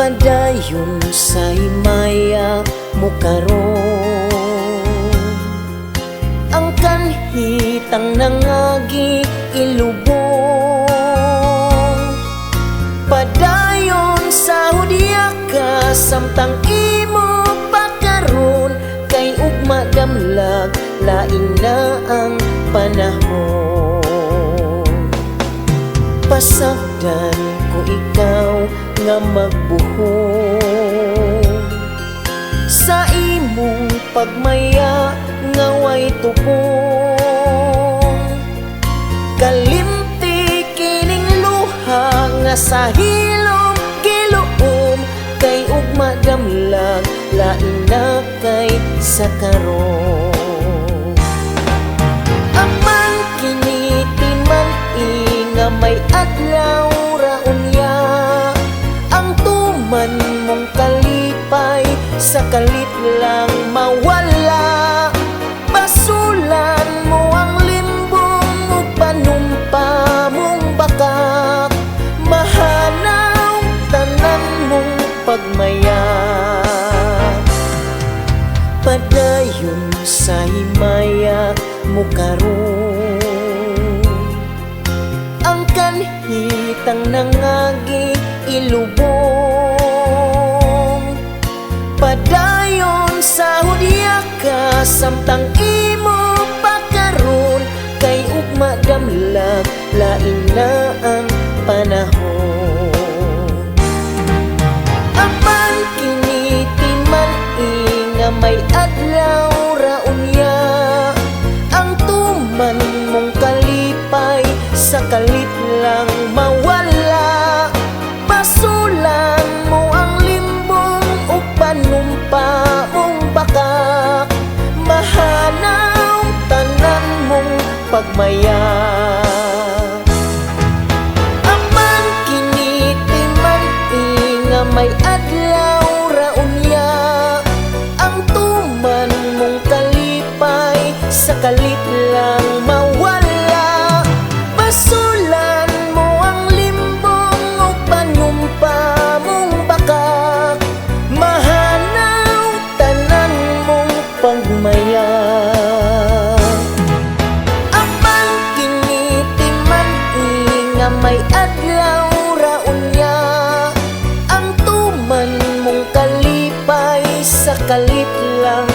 Padayon sa himaya mo karon, ang kanhitang nangagi ilubong. Padayon sa hudya ka samtang imo pakaron, kay ugma damlag lain na ang panahon. Pasagdan ko ikaw nga magbuhon sa imong pagmaya nga way tupong. Kalimti kining luha nga sa hilom giluom, kay ugma damlag lain na kay sa karon. Aman kini timang-i nga may adlaw ra unya, ang tuman mong kalipay sa kalit lang mawala. Basulan mo ang limbong ug panumpa mong bakak, mahanaw tanan mong pagmaya. Padayon sa himaya mo karon, ang kanhitang nangagi ilubong. Padayon sa hudya ka samtang imo pakaron, kay ugma damlag lain na ang panahon. Apan kini timang-i nga may adlaw ra unya, ang tuman mong kalipay sa kalit lang mawala. Basulan mo ang limbong ug panumpa mong bakak, mahanaw tanan mong pagmaya. Aman kini timang-i nga may adlaw ra unya, ang tuman mong kalipay sa kalit lang mawala. Basulan mo ang limbong ug panumpa mong bakak, mahanaw tanan mong pagmaya. Apan kini timang-i nga may adlaw ra unya, ang tuman mong kalipay sa kalit lang